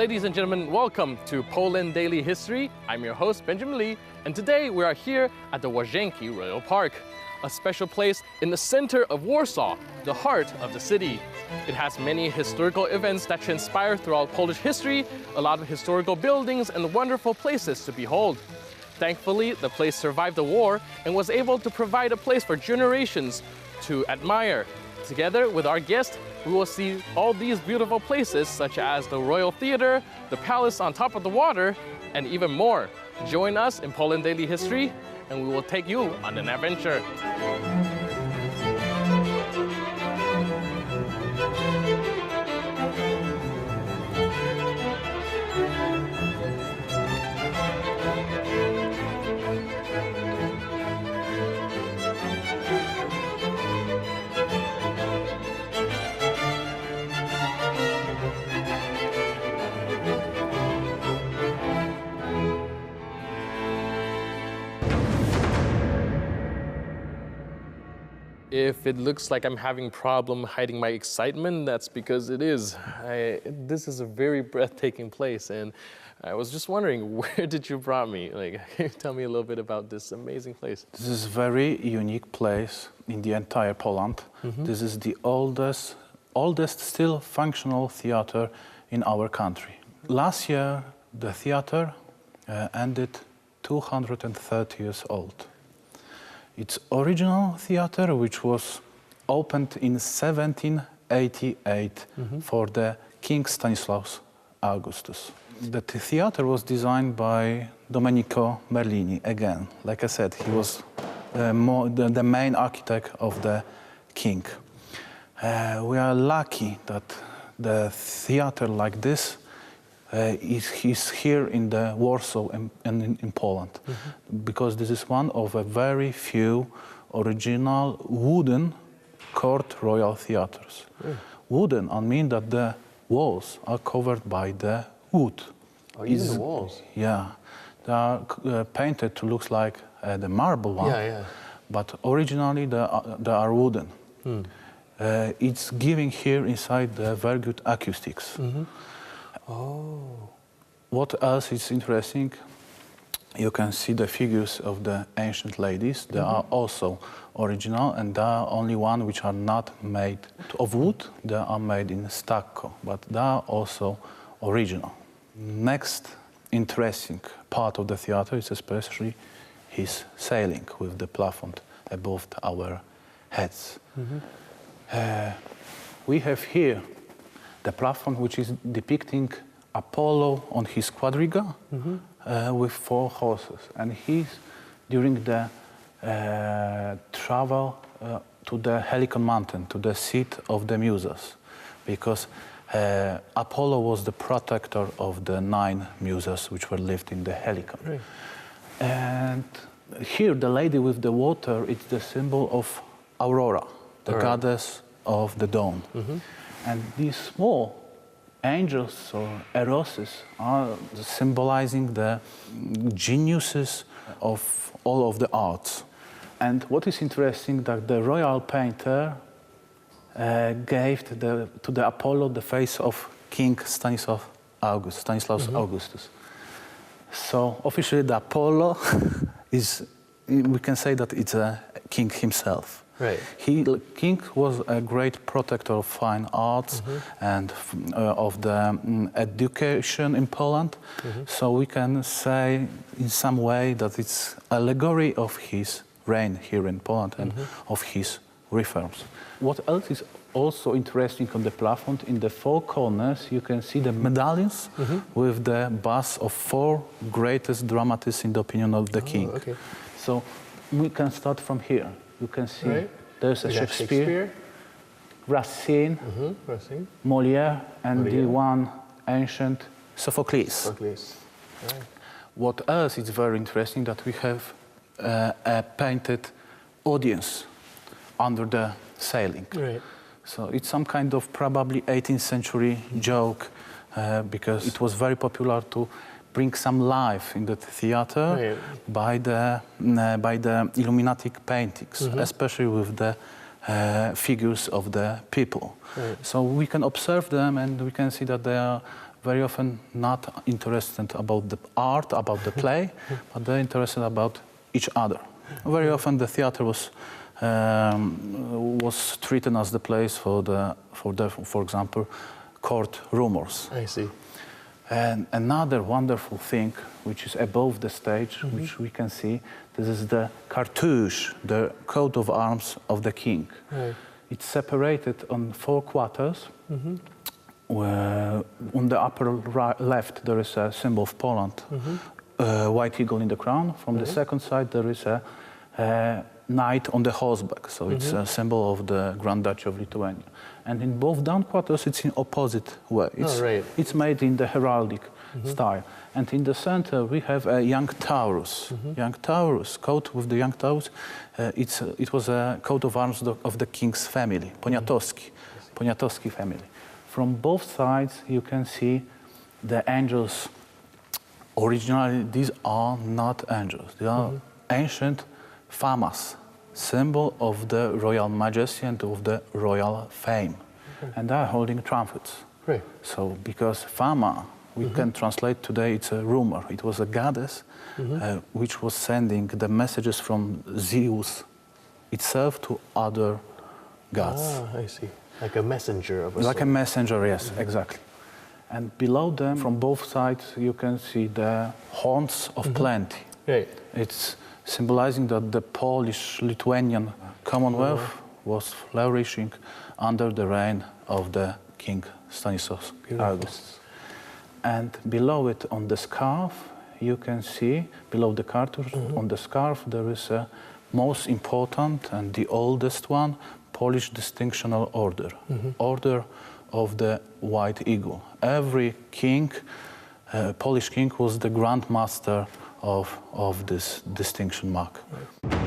Ladies and gentlemen, welcome to Poland Daily History. I'm your host, Benjamin Lee, and today we are here at the Łazienki Royal Park, a special place in the center of Warsaw, the heart of the city. It has many historical events that transpire throughout Polish history, a lot of historical buildings and wonderful places to behold. Thankfully, the place survived the war and was able to provide a place for generations to admire. Together with our guest, we will see all these beautiful places such as the Royal Theater, the palace on top of the water, and even more. Join us in Poland Daily History, and we will take you on an adventure. If it looks like I'm having problem hiding my excitement, that's because it is. This is a very breathtaking place, and I was just wondering, where did you brought me? Like, can you tell me a little bit about this amazing place? This is a very unique place in the entire Poland. This is the oldest still functional theater in our country. Last year, the theater ended 230 years old. Its original theater, which was opened in 1788 for the King Stanislaus Augustus. The theater was designed by Domenico Merlini. Again, like I said, he was the main architect of the king. We are lucky that the theater like this is here in the Warsaw and in Poland, because this is one of a very few original wooden court royal theaters. Wooden, I mean that the walls are covered by the wood. Oh, even the walls? Yeah, they are painted to look like the marble one, but originally they are wooden. It's giving here inside the very good acoustics. Oh. What else is interesting? You can see the figures of the ancient ladies. They are also original, and there are only one which are not made of wood. They are made in stucco, but they are also original. Next interesting part of the theater is especially his ceiling with the plafond above our heads. We have here the plafond, which is depicting Apollo on his quadriga with 4 horses. And he's during the travel to the Helicon mountain, to the seat of the Muses, because Apollo was the protector of the 9 Muses which were lived in the Helicon. Right. And here the lady with the water, it's the symbol of Aurora, the goddess of the dawn. And these small angels or eroses are symbolizing the geniuses of all of the arts. And what is interesting, that the royal painter gave to the Apollo the face of King Stanislaus Augustus. So officially the Apollo is, we can say that it's a king himself. Right. King was a great protector of fine arts and of the education in Poland. So we can say in some way that it's allegory of his reign here in Poland and of his reforms. What else is also interesting on the plafond, in the 4 corners you can see the medallions with the busts of 4 greatest dramatists in the opinion of the king. Okay. So we can start from here. You can see there's a Shakespeare, Racine, Molière, and the one ancient Sophocles. Right. What else is very interesting, that we have a painted audience under the ceiling. Right. So it's some kind of probably 18th century joke, because it was very popular to bring some life in the theater by the illuminatic paintings, especially with the figures of the people. So we can observe them and we can see that they are very often not interested about the art, about the play, but they're interested about each other. Very often the theater was treated as the place for example, court rumors. I see. And another wonderful thing, which is above the stage, which we can see, this is the cartouche, the coat of arms of the king. Right. It's separated on 4 quarters. Where on the upper left there is a symbol of Poland, white eagle in the crown. From the second side there is a knight on the horseback, so it's a symbol of the Grand Duchy of Lithuania. And in both down quarters it's in opposite way. It's made in the heraldic style. And in the center we have a young Taurus. Young Taurus, coat with the young Taurus. It was a coat of arms of the king's family, Poniatowski family. From both sides you can see the angels. Originally these are not angels, they are ancient famas, symbol of the royal majesty and of the royal fame. And they are holding trumpets. Right. So because fama, we can translate today, it's a rumor. It was a goddess which was sending the messages from Zeus itself to other gods. Ah, I see. Like a messenger of a Like sort. a messenger, yes, exactly. And below them, from both sides, you can see the horns of plenty. Right. It's symbolizing that the Polish-Lithuanian Commonwealth was flourishing under the reign of the King Stanislaus August. And below it, on the scarf, you can see, below the cartouche, on the scarf, there is a most important and the oldest one, Polish Distinctional Order, Order of the White Eagle. Every king, Polish king, was the Grand Master of this distinction mark. Right.